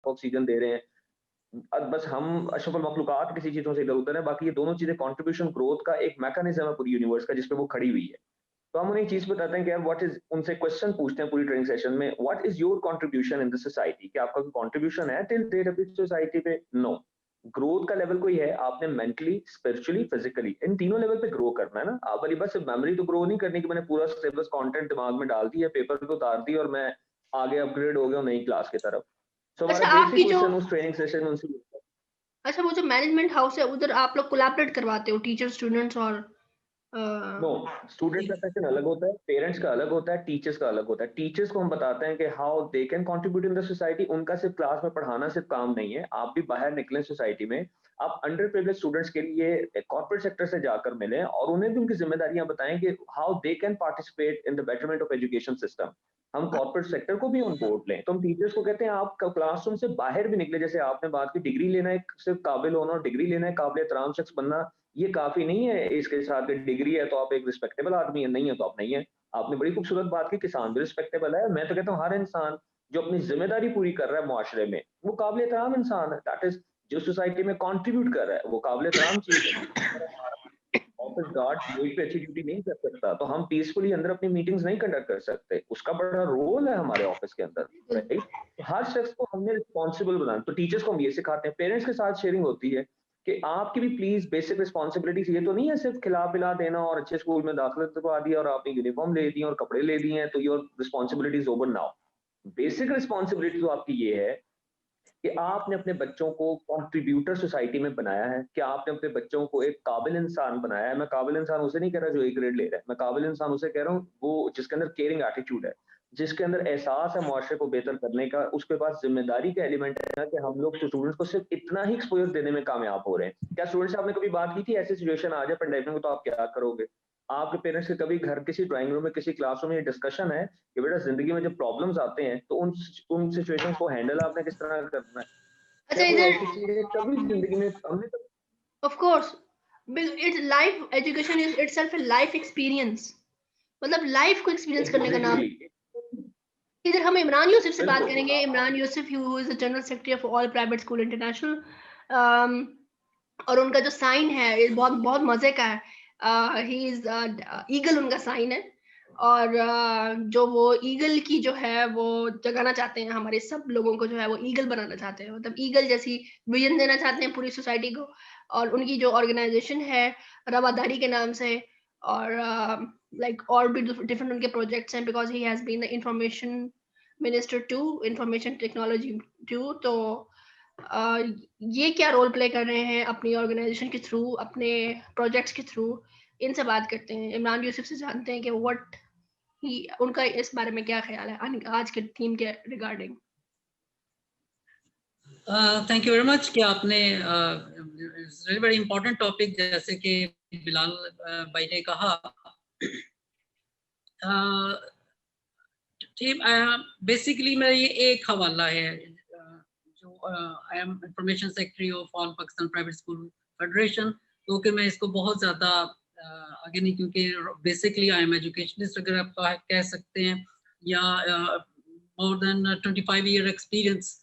आपको ऑक्सीजन दे रहे हैं। बस हम अशरफुल मखलूकात किसी चीज़ों से इधर-उधर है, बाकी ये दोनों चीज़ें कंट्रीब्यूशन ग्रोथ का एक मैकेनिज़्म है पूरी यूनिवर्स का जिस पे वो खड़ी हुई है। तो हम उन्हें एक चीज़ बताते हैं कि यार व्हाट इज़ उनसे क्वेश्चन पूछते हैं पूरी ट्रेनिंग सेशन में, what is your contribution in the society? क्या आपका कोई कंट्रीब्यूशन है टिल डेट अभी सोसाइटी पे? नो। ग्रोथ का लेवल कोई है, आपने मेंटली, स्पिरिचुअली, फिजिकली इन तीनों लेवल पे ग्रो करना है ना। आप वाली बस सिर्फ मेमोरी तो ग्रो नहीं करनी कि मैंने पूरा सिलेबस कंटेंट दिमाग में डाल दिया, पेपर पे उतार दिया और मैं आगे अपग्रेड हो गया हूँ नई क्लास की तरफ। सो हमारा अच्छा बेसिक आपकी जो क्वेश्चन उस ट्रेनिंग सेशन में उनसे अच्छा वो जो मैनेजमेंट हाउस है उधर आप लोग कोलैबोरेट करवाते हो टीचर स्टूडेंट्स और नो, स्टूडेंट का सेक्शन अलग होता है, पेरेंट्स का अलग होता है, टीचर्स का अलग होता है। टीचर्स को हम बताते हैं कि how they can contribute in the society. उनका सिर्फ क्लास में पढ़ाना सिर्फ काम नहीं है, आप भी बाहर निकलें सोसाइटी में, आप अंडर प्रिविलेज्ड स्टूडेंट्स के लिए कॉर्पोरेट सेक्टर से जाकर मिलें और उन्हें भी उनकी जिम्मेदारियां बताएं कि how they can participate in the betterment of education system. हम कॉर्पोरेट सेक्टर को भी ऑन बोर्ड लें। तो हम टीचर्स को कहते हैं आप क्लासरूम से बाहर भी निकले, जैसे आपने बात की डिग्री लेना है, सिर्फ काबिल होना और डिग्री लेना है, काबिल एहतराम शख्स बनना ये काफ़ी नहीं है इसके साथ डिग्री है तो आप एक रिस्पेक्टेबल आदमी है, नहीं है तो आप नहीं है। आपने बड़ी खूबसूरत बात की, किसान भी रिस्पेक्टेबल है। मैं तो कहता हूँ हर इंसान जो अपनी ज़िम्मेदारी पूरी कर रहा है मुआशरे में, वो काबिल एहतराम इंसान है। दैट इज़ जो सोसाइटी में कंट्रीब्यूट कर रहा है, वो काबिल एहतराम चीज़ है। अगर हमारा ऑफिस गार्ड गेट पे अच्छी ड्यूटी नहीं कर सकता, तो हम पीसफुली अंदर अपनी मीटिंग्स नहीं कंडक्ट कर सकते। उसका बड़ा रोल है हमारे ऑफिस के अंदर, राइट? तो हर शख्स को हमने रिस्पॉन्सिबल बनाना। तो टीचर्स को हम ये सिखाते हैं, पेरेंट्स के साथ शेयरिंग होती है कि आपकी भी प्लीज बेसिक रिस्पॉन्सिबिलिटीज ये तो नहीं है सिर्फ खिला-पिला देना और अच्छे स्कूल में दाखिला दिलवा दिया और आपने यूनिफॉर्म ले दी और कपड़े ले दिए हैं, तो your responsibility is over now. Basic responsibility तो आपकी ये है कि आपने अपने बच्चों को कंट्रीब्यूटर सोसाइटी में बनाया है, कि आपने अपने बच्चों को एक काबिल इंसान बनाया है। मैं काबिल इंसान उसे नहीं कह रहा जो ए ग्रेड ले रहा है, मैं काबिल इंसान उसे कह रहा हूँ वो जिसके अंदर केयरिंग एटीट्यूड है, जिसके अंदर एहसास है मुआशरे को बेहतर करने का, उसके पास जिम्मेदारी का एलिमेंट है कि हम लोग स्टूडेंट्स को सिर्फ इतना ही एक्सपोजर देने में कामयाब हो रहे हैं। क्या स्टूडेंट्स से आपने कभी बात की थी ऐसी सिचुएशन आ जाए पेंडेमिक में तो आप क्या करोगे? आपके पेरेंट्स के कभी घर किसी ड्राइंग रूम में किसी क्लासरूम में ये डिस्कशन है कि बेटा जिंदगी में जब प्रॉब्लम्स आते हैं तो उन सिचुएशंस को हैंडल आपने किस तरह करना है? अच्छा क्या कोई इधर ऐसी चीज़ है कभी ज़िंदगी में हमने तो of course it's life education is itself a life experience मतलब लाइफ को एक्सपीरियंस करने का नाम। एग्ज़ैक्टली इधर हम इमरान यूसुफ से बात बिल्कुल करेंगे। Imran Yusuf who is the general secretary of all private school international और उनका जो साइन है ये बहुत बहुत मजे का है। ही इज ईगल उनका साइन है और जो वो ईगल की जो है वो जगाना चाहते हैं हमारे सब लोगों को जो है वो ईगल बनाना चाहते हैं मतलब ईगल जैसी विजन देना चाहते हैं पूरी सोसाइटी को। और उनकी जो ऑर्गेनाइजेशन है रवादारी के नाम से और लाइक और भी डिफरेंट उनके प्रोजेक्ट्स हैं because he has been the information minister to information technology too. तो अ, ये क्या रोल प्ले कर रहे हैं अपनी ऑर्गेनाइजेशन के थ्रू अपने प्रोजेक्ट्स के थ्रू इनसे बात करते हैं। इमरान यूसुफ से जानते हैं कि व्हाट ही उनका इस बारे में क्या ख्याल है आज के थीम के regarding. Thank you very much कि आपने वेरी वेरी इंपॉर्टेंट टॉपिक जैसे कि बिलाल भाई ने कहा। बेसिकली मेरा ये एक हवाला है जो I am information secretary of all Pakistan private school federation. तो कि मैं इसको बहुत ज़्यादा आगे नहीं क्योंकि बेसिकली आई एम एजुकेशनिस्ट अगर आप कह सकते हैं या मोर देन 25 ईयर एक्सपीरियंस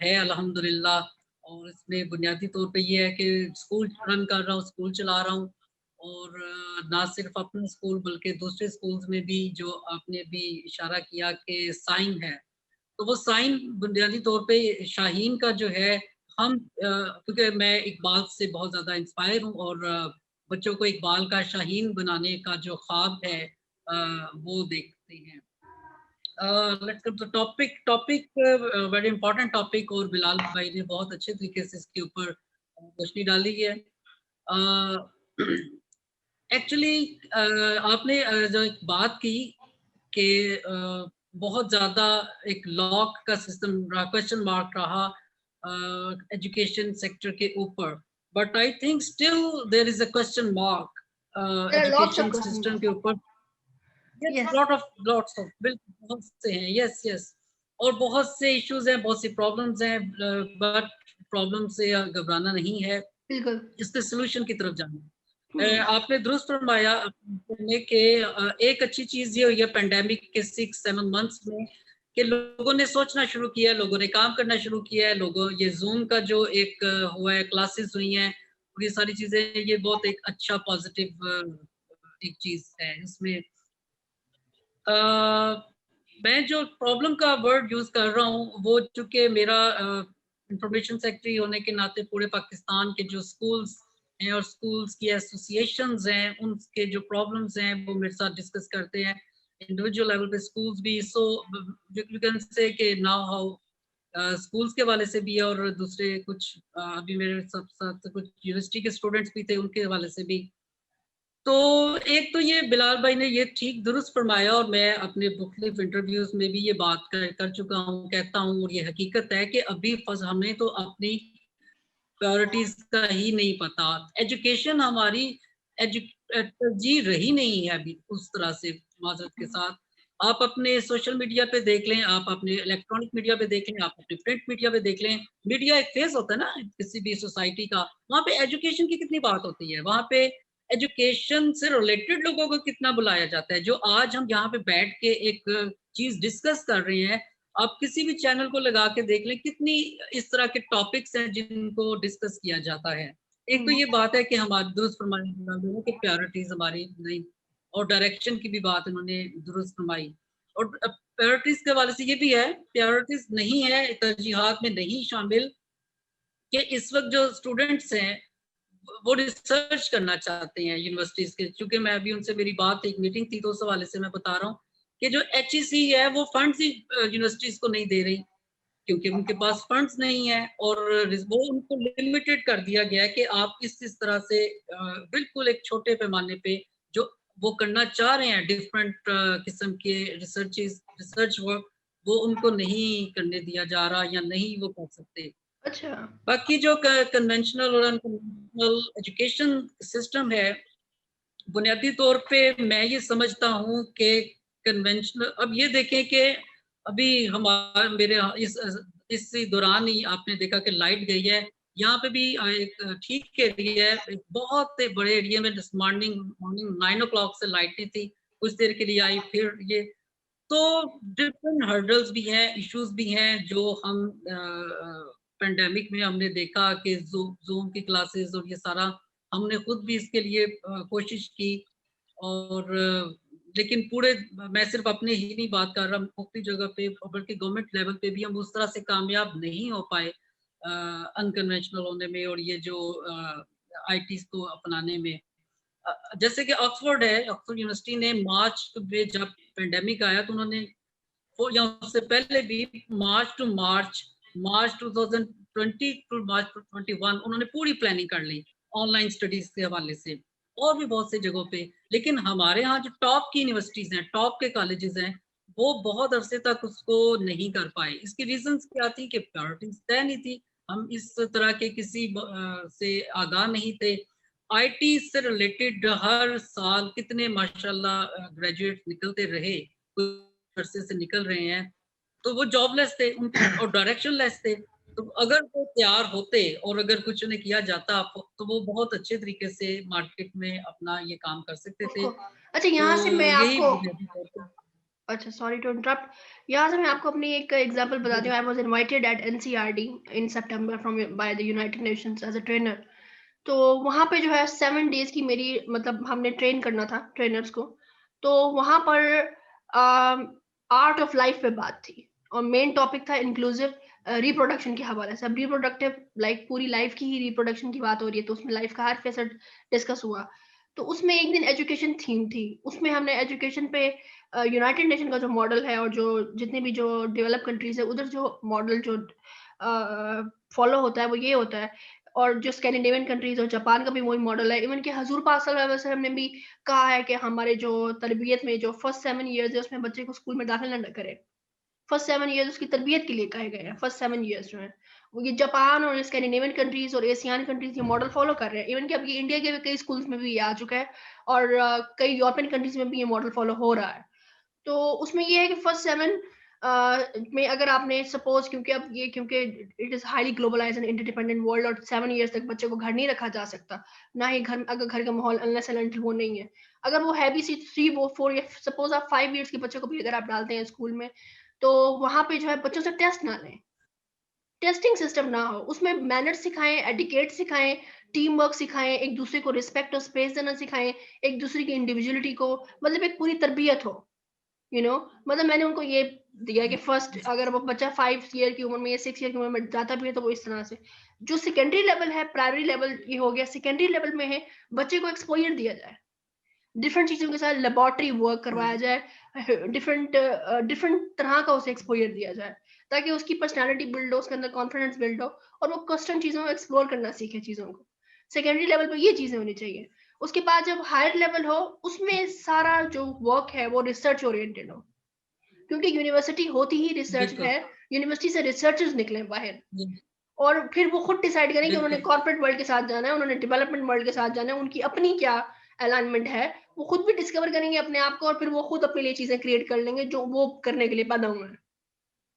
है अल्हम्दुलिल्लाह। और इसमें बुनियादी तौर पे ये है कि स्कूल रन कर रहा हूँ, स्कूल चला रहा हूँ और ना सिर्फ अपने स्कूल बल्कि दूसरे स्कूल्स में भी जो आपने भी इशारा किया कि साइन है। तो वो साइन बुनियादी तौर पे शाहीन का जो है हम क्योंकि मैं इकबाल से बहुत ज़्यादा इंस्पायर हूँ और बच्चों को इकबाल का शाहीन बनाने का जो ख्वाब है वो देखते हैं। Let's come to topic very important topic और बिलाल भाई ने बहुत अच्छे तरीके से इसके ऊपर रोशनी डाली है। एक्चुअली आपने जो एक बात की कि बहुत ज़्यादा एक लॉक का सिस्टम रहा, क्वेश्चन मार्क रहा एजुकेशन सेक्टर के ऊपर, but I think still there is a question mark There are lots of education question system marks. के ऊपर। Yes. लॉट्स ऑफ बिल्कुल बहुत से हैं, यस यस। और बहुत से इश्यूज हैं, बहुत सी प्रॉब्लम्स हैं, बट प्रॉब्लम से घबराना नहीं है, बिल्कुल। इसके सोल्यूशन की तरफ जाना है। आपने दुरुस्त फरमाया कि एक अच्छी चीज ये हुई है पेंडेमिक के 6-7 मंथ्स में कि लोगों ने सोचना शुरू किया, लोगों ने काम करना शुरू किया है, लोगों ये ज़ूम का जो एक हुआ है, क्लासेस हुई हैं, और ये सारी चीज़ें, ये बहुत एक अच्छा पॉजिटिव एक चीज़ है इसमें। अ, मैं जो प्रॉब्लम का वर्ड यूज़ कर रहा हूँ, वो चूँकि मेरा इंफॉर्मेशन सेक्रेटरी होने के नाते पूरे पाकिस्तान के जो स्कूल्स हैं और स्कूल्स की एसोसिएशंस हैं, उनके जो प्रॉब्लम्स हैं, वो मेरे साथ डिस्कस करते हैं। इंडिविजुअल लेवल पे स्कूल्स भी, सो यू कैन से कि नाउ हाउ स्कूल्स के हवाले से भी है, और दूसरे कुछ अभी मेरे साथ कुछ यूनिवर्सिटी के स्टूडेंट्स भी थे, उनके हवाले से भी। तो एक तो ये बिलाल भाई ने ये ठीक दुरुस्त फरमाया, और मैं अपने मुख्तलिफ इंटरव्यूज में भी ये बात कर चुका हूँ, कहता हूँ, और ये हकीकत है कि अभी हमें तो अपनी प्रायोरिटीज का ही नहीं पता। एजुकेशन हमारी तरजीह रही नहीं है अभी उस तरह से, माजरत के साथ। आप अपने सोशल मीडिया पे देख लें, आप अपने इलेक्ट्रॉनिक मीडिया पे देख लें, आप अपने प्रिंट मीडिया पे देख लें, मीडिया एक फेस होता है ना किसी भी सोसाइटी का, वहाँ पे एजुकेशन की कितनी बात होती है, वहाँ पे एजुकेशन से रिलेटेड लोगों को कितना बुलाया जाता है। जो आज हम यहाँ पे बैठ के एक चीज डिस्कस कर रहे हैं, आप किसी भी चैनल को लगा के देख लें, कितनी इस तरह के टॉपिक्स हैं जिनको डिस्कस किया जाता है। एक तो ये बात है कि हमारी दुरुस्त फरमाई कि प्रायोरिटीज हमारी नहीं, और डायरेक्शन की भी बात उन्होंने दुरुस्त फरमाई। और प्रायोरिटीज के हवाले से ये भी है, प्रायोरिटीज नहीं है, तरजीहात में नहीं शामिल, कि इस वक्त जो स्टूडेंट्स हैं वो रिसर्च करना चाहते हैं यूनिवर्सिटीज के। चूंकि मैं अभी उनसे, मेरी बात, एक मीटिंग थी, तो उस हवाले से मैं बता रहा हूँ कि जो HEC है वो फंड्स ही यूनिवर्सिटीज को नहीं दे रही, क्योंकि उनके पास फंड्स नहीं है, और वो उनको लिमिटेड कर दिया गया है कि आप इस तरह से बिल्कुल एक छोटे पैमाने पे जो वो करना चाह रहे हैं, डिफरेंट किस्म के रिसर्च वर्क, वो उनको नहीं करने दिया जा रहा, या नहीं वो कर सकते। अच्छा। बाकी जो कन्वेंशनल और अनकन्वेंशनल एजुकेशन सिस्टम है, बुनियादी तौर पे मैं ये समझता हूँ कि कन्वेंशनल, अब ये देखें कि अभी हमारे मेरे इस दौरान ही आपने देखा कि लाइट गई है, यहाँ पे भी एक ठीक एरिया है, एक बहुत बड़े एरिया में मॉर्निंग 9 o'clock से लाइट नहीं थी, कुछ देर के लिए आई, फिर ये, तो डिफरेंट हर्डल्स भी हैं, इश्यूज भी हैं, जो हम पेंडेमिक में हमने देखा कि जूम की क्लासेस और ये सारा, हमने खुद भी इसके लिए कोशिश की, और लेकिन पूरे, मैं सिर्फ अपने ही नहीं बात कर रहा, मुख्तलिफ जगह पे, बल्कि गवर्नमेंट लेवल पे भी हम उस तरह से कामयाब नहीं हो पाए अनकन्वेंशनल होने में, और ये जो आईटी को अपनाने में। जैसे कि ऑक्सफोर्ड है, ऑक्सफोर्ड यूनिवर्सिटी ने मार्च में जब पेंडेमिक आया, तो उन्होंने, या उससे पहले भी, मार्च 2020 टू मार्च 21 उन्होंने पूरी प्लानिंग कर ली ऑनलाइन स्टडीज के हवाले से, और भी बहुत सी जगहों पे। लेकिन हमारे यहाँ जो टॉप की यूनिवर्सिटीज हैं, टॉप के कॉलेजेस हैं, वो बहुत अरसे तक उसको नहीं कर पाए। इसकी रीजंस क्या थी कि प्रायोरिटीज तय नहीं थी, हम इस तरह के किसी से आगाह नहीं थे। आईटी से रिलेटेड हर साल कितने माशाल्लाह ग्रेजुएट निकलते रहे, कुछ अरसे से निकल रहे हैं, तो वो जॉबलेस थे और डायरेक्शन लेस थे। तो अगर वो तैयार होते और अगर कुछ उन्हें किया जाता, तो वो बहुत अच्छे तरीके से मार्केट में अपना ये काम कर सकते थे। अच्छा, यहाँ से तो मैं यही आपको, बुनियादी तौर पे। अच्छा सॉरी टू इंटरप्ट, यहाँ से मैं आपको अपनी एक एग्जांपल बताती हूँ। I was invited at NCERT in September from by the United Nations as a trainer. तो वहाँ पे जो है 7 डेज की मेरी, मतलब हमने ट्रेन करना था ट्रेनर्स को। तो वहाँ पर आर्ट ऑफ लाइफ पे बात थी, और मेन टॉपिक था इंक्लूसिव रिप्रोडक्शन के हवाले से। अब रिप्रोडक्टिव लाइक पूरी लाइफ की ही रिप्रोडक्शन की बात हो रही है, तो उसमें लाइफ का हर फेसेट डिस्कस हुआ। तो उसमें एक दिन एजुकेशन थीम थी, उसमें हमने एजुकेशन पे यूनाइटेड नेशन का जो मॉडल है, और जो जितने भी जो डेवलप कंट्रीज है उधर जो मॉडल जो फॉलो होता है वो ये होता है। और जो स्कैंडिनेवियन कंट्रीज और जापान का भी वही मॉडल है। इवन कि हजूर पाक सल्लल्लाहु अलैहि वसल्लम ने भी कहा है कि हमारे जो तरबियत में जो फर्स्ट 7 इयर्स है उसमें बच्चे को स्कूल में दाखिल न करें। फर्स्ट 7 इयर्स उसकी तरबियत के लिए कहे गए हैं। फर्स्ट 7 इयर्स जो है वो ये जापान और स्कैंडिनेवियन कंट्रीज और एशियान कंट्रीज ये मॉडल फॉलो कर रहे हैं। इवन कि अब ये इंडिया के भी कई स्कूल्स में भी ये आ चुका है, और कई यूरोपियन कंट्रीज में भी ये मॉडल फॉलो हो रहा है। तो उसमें ये है कि फर्स्ट 7 में अगर आपने सपोज, क्योंकि अब ये, क्योंकि it is highly globalised and interdependent world, और 7 इयर्स तक बच्चे को घर नहीं रखा जा सकता, ना ही घर, अगर घर का माहौल अनलेस एंड अनटिल वो नहीं है। अगर वो है भी 3 वो 4, सपोज आप 5 इयर्स के बच्चे को भी अगर आप डालते हैं स्कूल में, तो वहां पे जो है बच्चों से टेस्ट ना लें, टेस्टिंग सिस्टम ना हो, उसमें मैनर सिखाएं, एटिकेट सिखाएं, टीम वर्क सिखाएं, एक दूसरे को रिस्पेक्ट और स्पेस देना सिखाएं, एक दूसरे की इंडिविजुअलिटी को, मतलब एक पूरी तरबियत हो, मतलब मैंने उनको ये दिया कि फर्स्ट अगर वो बच्चा 5 ईयर की उम्र में या 6 ईयर की उम्र में जाता भी है तो वो इस तरह से, जो सेकेंडरी लेवल है, प्राइमरी लेवल ये हो गया, सेकेंडरी लेवल में है, बच्चे को एक्सपोजर दिया जाए, डिफरेंट चीजों के साथ लेबोरेटरी वर्क करवाया जाए, डिफरेंट डिफरेंट तरह का उसे एक्सपोजर दिया जाए, ताकि उसकी पर्सनालिटी बिल्ड हो, उसके अंदर कॉन्फिडेंस बिल्ड हो, और वो कस्टम चीजों को एक्सप्लोर करना सीखे चीजों को। सेकेंडरी लेवल पर ये चीजें होनी चाहिए। उसके बाद जब हायर लेवल हो, उसमें सारा जो वर्क है वो रिसर्च ओरिएंटेड हो, क्योंकि यूनिवर्सिटी होती ही रिसर्च है, यूनिवर्सिटी से रिसर्चर्स निकले बाहर, और फिर वो खुद डिसाइड करें कि उन्होंने कॉर्पोरेट वर्ल्ड के साथ जाना है, उन्होंने डेवलपमेंट वर्ल्ड के साथ जाना है, उनकी अपनी क्या अलाइनमेंट है, वो खुद भी डिस्कवर करेंगे अपने आप को, और फिर वो खुद अपने लिए चीजें क्रिएट कर लेंगे जो वो करने के लिए पैदा हुए हैं।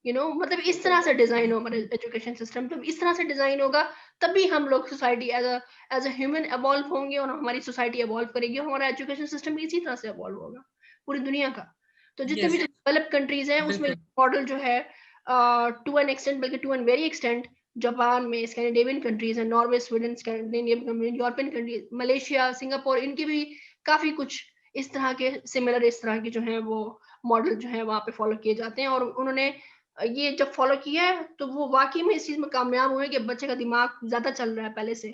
मतलब इस तरह से डिजाइन हो हमारे एजुकेशन सिस्टम, जब इस तरह से डिजाइन होगा तभी हम लोग society as a human evolve होंगे, और हमारी सोसाइटी एवॉल्व करेगी, और हमारा एजुकेशन सिस्टम भी इसी तरह से एवॉल्व होगा पूरी दुनिया का। तो जितने भी डेवलप कंट्रीज हैं उसमें मॉडल जो है टू एन एक्सटेंट, बल्कि to an very extent, Japan में, स्कैंडिनेवियन कंट्रीज है, Norway, Sweden, Scandinavian, European countries, Malaysia, Singapore, इनके भी काफी कुछ इस तरह के सिमिलर, इस तरह के जो है वो मॉडल जो है वहाँ पे फॉलो किए जाते हैं, और उन्होंने ये जब फॉलो किया है तो वो वाकई में इस चीज में कामयाब हुए कि बच्चे का दिमाग ज्यादा चल रहा है पहले से।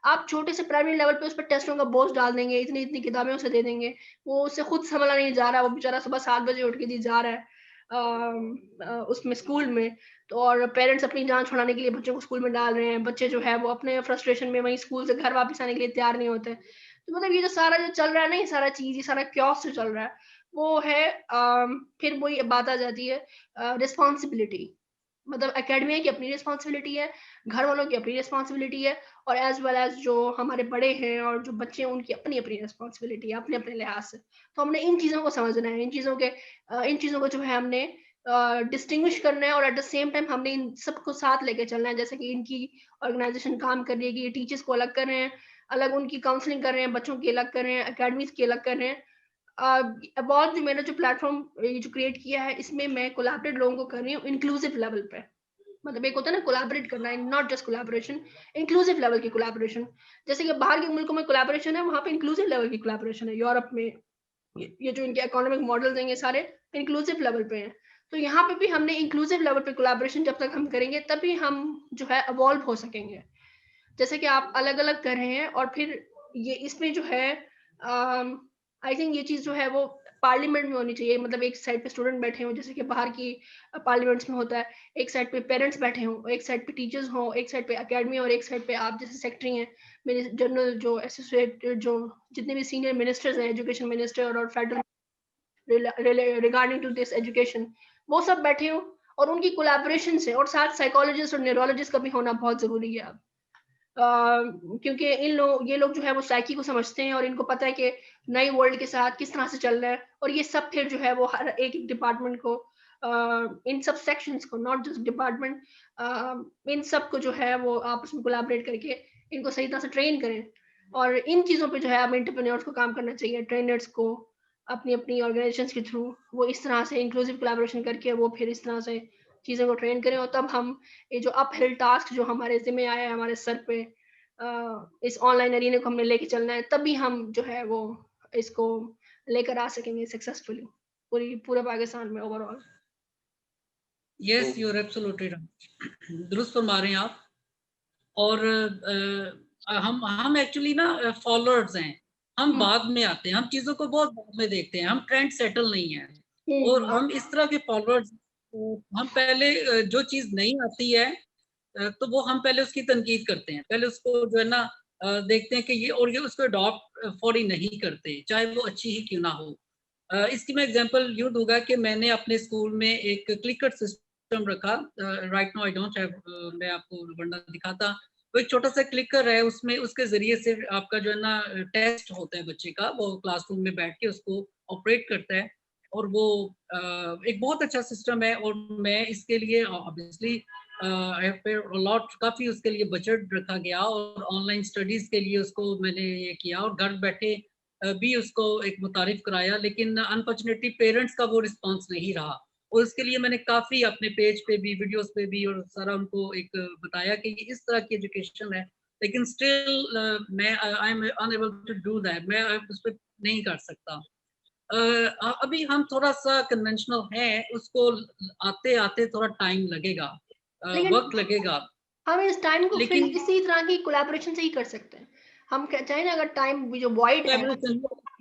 आप छोटे से प्राइमरी लेवल पे उस पर टेस्टों का बोझ डाल देंगे, इतनी इतनी किताबें उसे दे देंगे, वो उससे खुद संभला नहीं जा रहा, वो बेचारा सुबह 7 बजे उठ के जी जा रहा है उसमें स्कूल में, तो और पेरेंट्स अपनी जान छुड़ाने के लिए बच्चों को स्कूल में डाल रहे हैं, बच्चे जो है वो अपने फ्रस्ट्रेशन में वहीं स्कूल से घर वापस आने के लिए तैयार नहीं होते। तो मतलब ये जो सारा जो चल रहा है ना, ये सारा चीज, ये सारा क्योस जो चल रहा है वो है फिर वही बात आ जाती है रिस्पॉन्सिबिलिटी, मतलब एकेडमिया की अपनी रिस्पॉन्सिबिलिटी है, घर वालों की अपनी रिस्पॉन्सिबिलिटी है, और एज वेल एज जो हमारे बड़े हैं और जो बच्चे हैं उनकी अपनी अपनी रिस्पॉन्सिबिलिटी है, अपने अपने लिहाज से। तो हमने इन चीज़ों को समझना है, इन चीज़ों को जो है हमने डिस्टिंग्विश करना है, और एट द सेम टाइम हमने इन सबको साथ लेके चलना है, जैसे कि इनकी ऑर्गेनाइजेशन काम कर रही है कि ये टीचर्स को अलग कर रहे हैं, अलग उनकी काउंसलिंग कर रहे हैं, बच्चों की अलग कर रहे हैं, अकेडमीज की अलग कर रहे हैं। अबाउट जो मैंने जो प्लेटफॉर्म जो क्रिएट किया है, इसमें मैं कोलैबोरेट लोगों को कर रही हूँ इंक्लूसिव लेवल पे, मतलब एक होता है ना कोलैबोरेट करना है, not just collaboration, inclusive level की कोलैबोरेशन। जैसे कि बाहर के मुल्कों में कोलैबोरेशन है, वहाँ पे इंक्लूसिव लेवल की कोलैबोरेशन है, यूरोप में ये जो इनके इकोनॉमिक मॉडल्स हैं ये सारे इंक्लूसिव लेवल पे हैं। तो यहाँ पे भी हमने इंक्लूसिव लेवल पे कोलैबोरेशन जब तक हम करेंगे तभी हम जो है इवॉल्व हो सकेंगे। जैसे कि आप अलग अलग कर रहे हैं, और फिर ये इसमें जो है आई थिंक ये चीज जो है वो पार्लियामेंट में होनी चाहिए, मतलब एक साइड पे स्टूडेंट बैठे हों जैसे कि बाहर की पार्लियामेंट्स में होता है, एक साइड पे पेरेंट्स बैठे हों, एक साइड पे टीचर्स हों, एक साइड पे अकेडमी, और एक साइड पे आप जैसे सेक्रेटरी हैं, मेरे जनरल जो एसोसिएट जो जितने भी सीनियर मिनिस्टर्स हैं, एजुकेशन मिनिस्टर और federal regarding to this education, वो सब बैठे हों, और उनकी कोलैबोरेशन से, और साथ साइकोलॉजिस्ट और न्यूरोलॉजिस्ट का भी होना बहुत जरूरी है अब। क्योंकि ये लोग जो है वो साइकी को समझते हैं, और इनको पता है कि नई वर्ल्ड के साथ किस तरह से चल रहा है, और ये सब फिर जो है वो हर एक डिपार्टमेंट को इन सब सेक्शंस को, नॉट जस्ट डिपार्टमेंट, इन सब को जो है वो आपस में कोलैबोरेट करके इनको सही तरह से ट्रेन करें। और इन चीज़ों पे जो है अब एंटरप्रेन्योर्स को काम करना चाहिए, ट्रेनर्स को अपनी अपनी ऑर्गेनाइजेशंस के थ्रू वो इस तरह से इंक्लूसिव कोलैबोरेशन करके वो फिर इस तरह से चीज़ों को ट्रेन करें, और तब हम ये जो अप हिल टास्क जो हमारे जिम्मे आया है हमारे सर पे, इस ऑनलाइन एरिना को हमने लेके चलना है, तभी हम जो है वो इसको लेकर आ सकेंगे सक्सेसफुली पूरे पाकिस्तान में overall. Yes, you are absolutely right, दुरुस्त फरमा रहे हैं आप। और हम एक्चुअली ना फॉलोअर्स हैं, हम बाद में आते हैं, हम चीजों को बहुत बाद में देखते हैं, हम ट्रेंड सेटल नहीं है, और हम इस तरह के फॉलोअर्स, हम पहले जो चीज नहीं आती है तो वो हम पहले उसकी तनकीद करते हैं, पहले उसको जो है ना देखते हैं कि ये, और ये उसको अडॉप्ट फौरी नहीं करते, चाहे वो अच्छी ही क्यों ना हो। इसकी मैं एग्जांपल यूं दूंगा कि मैंने अपने स्कूल में एक क्लिकर सिस्टम रखा, right now I don't have, मैं आपको वरना दिखाता। वो एक छोटा सा क्लिकर है, उसमें उसके जरिए से आपका जो है ना टेस्ट होता है बच्चे का, वो क्लासरूम में बैठ के उसको ऑपरेट करता है, और वो एक बहुत अच्छा सिस्टम है। और मैं इसके लिए ऑब्वियसली लॉट काफी उसके लिए बजट रखा गया, और ऑनलाइन स्टडीज के लिए उसको मैंने ये किया, और घर बैठे भी उसको एक मुतारिफ कराया, लेकिन अनफॉर्चुनेटली पेरेंट्स का वो रिस्पांस नहीं रहा। और इसके लिए मैंने काफ़ी अपने पेज पे भी, वीडियोज़ पे भी और सारा उनको एक बताया कि ये इस तरह की एजुकेशन है। लेकिन स्टिल मैं I am unable to do that, मैं उस पे नहीं कर सकता। अभी हम थोड़ा-सा कन्वेंशनल हैं, उसको आते-आते थोड़ा टाइम लगेगा, लेकिन वक़्त लगेगा। हम इस टाइम को फिल लेकिन इसी तरह की कोलैबोरेशन से ही कर सकते हैं। हम चाहे ना, अगर टाइम जो वॉइड है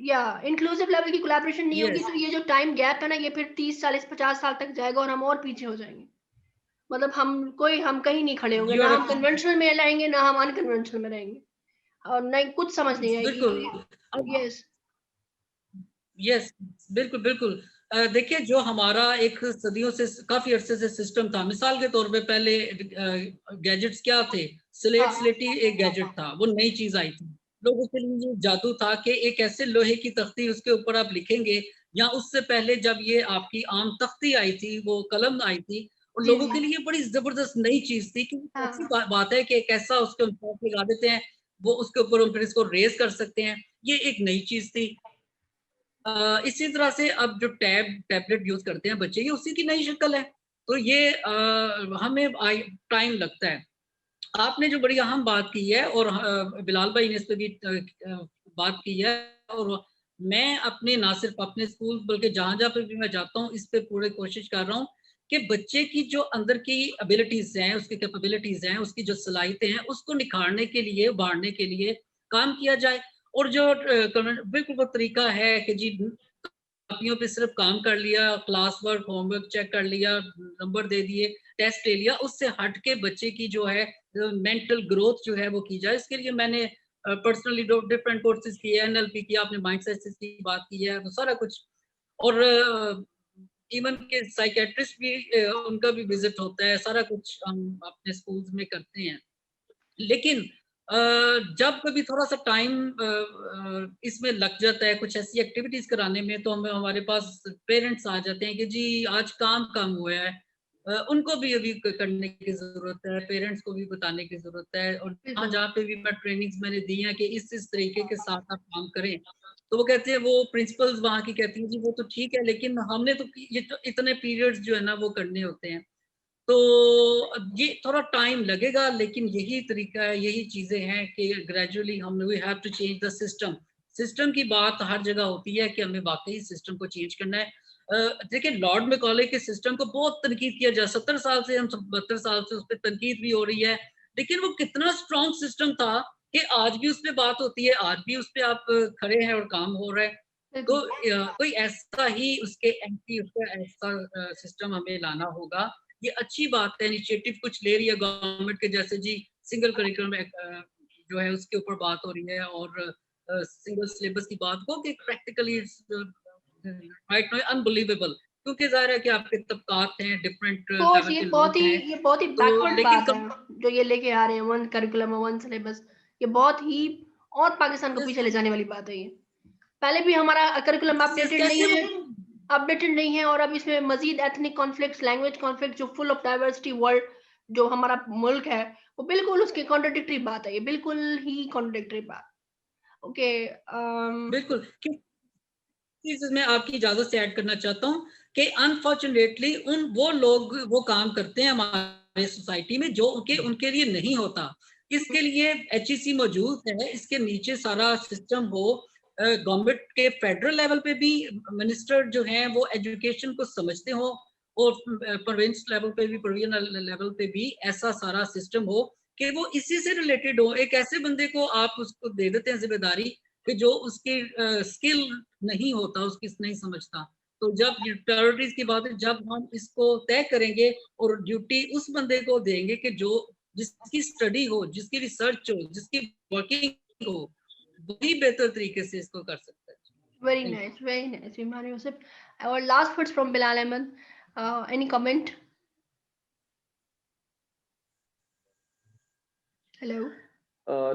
या इंक्लूसिव लेवल की कोलैबोरेशन नहीं होगी, यस, तो ये जो टाइम गैप है ना, ये फिर 30, 40, 50 साल तक जाएगा और हम और पीछे हो जाएंगे। मतलब हम कहीं नहीं खड़े होंगे, यू ना आर हम कन्वेंशनल में रहेंगे, ना हम अनकन्वेंशनल में रहेंगे, और नहीं कुछ समझ नहीं आएगी। बिल्कुल। यस। यस, बिल्कुल, बिल्कुल। देखिए, जो हमारा एक सदियों से काफ़ी अरसे से सिस्टम था, मिसाल के तौर पे पहले गैजेट्स क्या थे? स्लेटी एक गैजेट था, वो नई चीज़ आई थी। लोगों के लिए ये जादू था कि एक ऐसे लोहे की तख्ती, उसके ऊपर आप लिखेंगे, या उससे पहले जब ये आपकी आम तख्ती आई थी, वो कलम आई थी, और जी, लोगों जी। के लिए बड़ी ज़बरदस्त नई चीज़ थी कि ऐसी हाँ। बात है कि एक ऐसा उसके ऊपर लगा देते हैं, वो उसके ऊपर हम फिर इसको रेज़ कर सकते हैं। ये एक नई चीज़ थी। इसी तरह से अब जो टैबलेट यूज़ करते हैं बच्चे, ये उसी की नई शक्ल है। तो ये हमें टाइम लगता है। आपने जो बड़ी अहम बात की है, और बिलाल भाई ने इस पे भी बात की है, और मैं अपने ना सिर्फ अपने स्कूल बल्कि जहाँ-जहाँ पे भी मैं जाता हूँ, इस पे पूरी कोशिश कर रहा हूँ कि बच्चे की जो अंदर की एबिलिटीज़ हैं, उसकी कैपेबिलिटीज़ हैं, उसकी जो सलाहियतें हैं, उसको निखारने के लिए, उभारने के लिए काम किया जाए। और जो बिल्कुल वो तरीका है कि जी कॉपियों पे सिर्फ काम कर लिया, क्लास वर्क, होमवर्क चेक कर लिया, नंबर दे दिए, टेस्ट ले लिया, उससे हट के बच्चे की जो है मेंटल ग्रोथ जो है वो की जाए। इसके लिए मैंने पर्सनली डिफरेंट कोर्सेज किए, एनएलपी किया, आपने माइंड सेट की बात की है, वो सारा कुछ। और इवन के साइकियाट्रिस्ट भी, उनका भी विजिट होता है, सारा कुछ हम अपने स्कूल्स में करते हैं। लेकिन अ, जब कभी थोड़ा-सा टाइम इसमें लग जाता है कुछ ऐसी एक्टिविटीज़ कराने में, तो हमें हमारे पास पेरेंट्स आ जाते हैं कि जी आज काम कम हुआ है। उनको भी अभी करने की ज़रूरत है, पेरेंट्स को भी बताने की ज़रूरत है, और बिल्कुल। जहाँ पे भी मैं ट्रेनिंग्स मैंने दी हैं कि इस तरीके के साथ आप काम करें। तो वो कहते हैं, वो प्रिंसिपल्स वहाँ की कहती हैं, जी वो तो ठीक है, लेकिन हमने तो ये तो इतने पीरियड्स जो है ना वो करने होते हैं। तो ये थोड़ा टाइम लगेगा, लेकिन यही तरीका है, यही चीज़ें हैं कि ग्रेजुअली हम we have to change the system. System की बात हर जगह होती है कि हमें वाक़ई सिस्टम को चेंज करना है। देखिए, लॉर्ड मैकॉले के सिस्टम को बहुत तनकीद किया जा 70 साल से, हम 72 साल से उस पे तनकीद भी हो रही है। लेकिन वो कितना स्ट्रॉन्ग सिस्टम था कि आज भी उस पे बात होती है, आज भी उस पे आप खड़े हैं और काम हो रहा है। तो बिल्कुल। कोई ऐसा ही उसके एंटी उसका ऐसा सिस्टम हमें लाना होगा। ये अच्छी बात है, इनिशिएटिव कुछ ले रही है गवर्नमेंट के, जैसे जी सिंगल करिकुलम जो है उसके ऊपर बात हो रही है, और सिंगल सिलेबस की बात हो कि practically it's right now unbelievable, क्योंकि ज़ाहिर है कि आपके तबकात हैं, डिफरेंट कोर्स लेवल के लोग हैं। ये बहुत ही तो बैकवर्ड लेकिन बात है जो ये लेके आ रहे हैं, वन करिकुलम और वन सिलेबस। ये बहुत ही और पाकिस्तान को पीछे ले जाने वाली बात है ये। पहले भी हमारा करिकुलम अपडेटेड नहीं कैसे है, और अब इसमें मजीद एथनिक कॉन्फ्लिक्ट्स, लैंग्वेज कॉन्फ्लिक्ट, जो फुल ऑफ डाइवर्सिटी वर्ल्ड जो हमारा मुल्क है, वो बिल्कुल उसकी कॉन्ट्रडिक्टरी बात है, ये बिल्कुल ही कॉन्ट्रडिक्टरी बात। ओके। बिल्कुल, चीज़ मैं आपकी इजाज़त से ऐड करना चाहता हूँ कि अनफॉर्चुनेटली वो लोग वो काम करते हैं हमारे सोसाइटी में जो उनके लिए नहीं होता। इसके लिए एचईसी मौजूद है, इसके नीचे सारा सिस्टम हो। गवर्नमेंट के फेडरल लेवल पे भी मिनिस्टर जो हैं वो एजुकेशन को समझते हो, और प्रोविंस लेवल पे भी, प्रोविजनल लेवल पे भी ऐसा सारा सिस्टम हो कि वो इसी से रिलेटेड हो। एक ऐसे बंदे को आप उसको दे देते हैं ज़िम्मेदारी कि जो उसकी स्किल नहीं होता, उसकी नहीं समझता। तो जब प्रायोरिटीज की बात है, जब हम इसको तय करेंगे और ड्यूटी उस बंदे को देंगे कि जो जिसकी स्टडी हो, जिसकी रिसर्च हो, जिसकी वर्किंग हो, वही बेहतर तरीके से इसको कर सकता है। Very Thank you. Nice, very nice Iman Yusuf. और last words from Bilal Ahmed, any comment? Hello.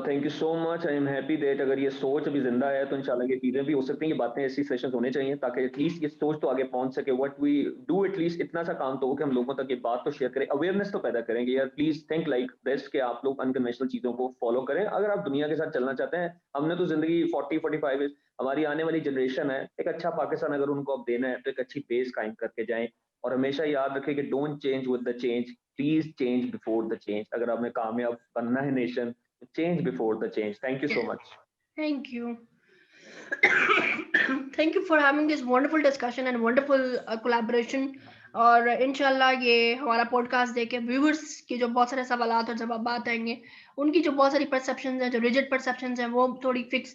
Thank you so much. I am happy that अगर ये सोच अभी जिंदा है तो इंशाल्लाह ये चीजें भी हो सकती हैं, ये बातें, ऐसी सेशंस होने चाहिए ताकि एटलीस्ट ये सोच तो आगे पहुंच सके। व्हाट वी डू, एटलीस्ट इतना सा काम तो हो कि हम लोगों तक ये बात तो शेयर करें, अवेयरनेस तो पैदा करेंगे। यार प्लीज थिंक लाइक बेस्ट कि आप लोग अनकन्वेंशनल चीजों को फॉलो करें अगर आप दुनिया के साथ चलना चाहते हैं। हमने तो जिंदगी 40-45, हमारी आने वाली जनरेशन है, एक अच्छा पाकिस्तान अगर उनको अब देना है तो एक अच्छी बेस कायम करके जाएं। और हमेशा याद रखें कि don't change with the change, please change before the change. अगर हमें कामयाब बनना है nation, change before the change. Thank you so much. Thank you. Thank you for having this wonderful discussion and wonderful collaboration. और इंशाल्लाह ये हमारा podcast देख के व्यूअर्स की जो बहुत सारे सवालात और जवाब आएंगे, उनकी जो बहुत सारी परसेप्शंस हैं, जो रिजिड परसेप्शंस हैं, वो थोड़ी फिक्स,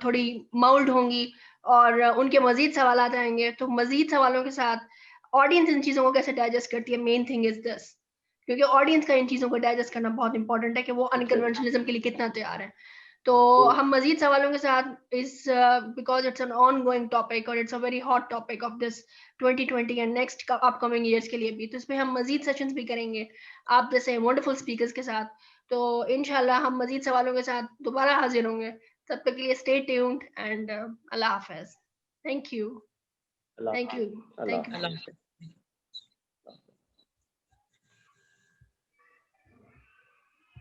थोड़ी माउल्ड होंगी, और उनके मजीद सवालात आएंगे। तो मजीद सवालों के साथ ऑडियंस इन चीज़ों को कैसे डाइजेस्ट करती है, मेन थिंग इज दिस, क्योंकि ऑडियंस का इन चीज़ों को डाइजेस्ट करना बहुत इंपॉर्टेंट है कि वो अनकन्वेंशनलिज्म के लिए कितना तैयार है। तो हम मजीद सवालों के साथ इस, because it's an ongoing topic और it's a very hot topic of this 2020 and next upcoming years के लिए भी, तो इसमें हम मजीद सेशंस भी करेंगे आप जैसे वंडरफुल स्पीकर्स के साथ। तो इंशाल्लाह हम मजीद सवालों के साथ दोबारा हाजिर होंगे। तब तक के लिए स्टे ट्यून्ड एंड अल्लाह हाफिज। Thank you. Allah thank you. हाफिज। Thank you. अल्लाह हाफ़िज़।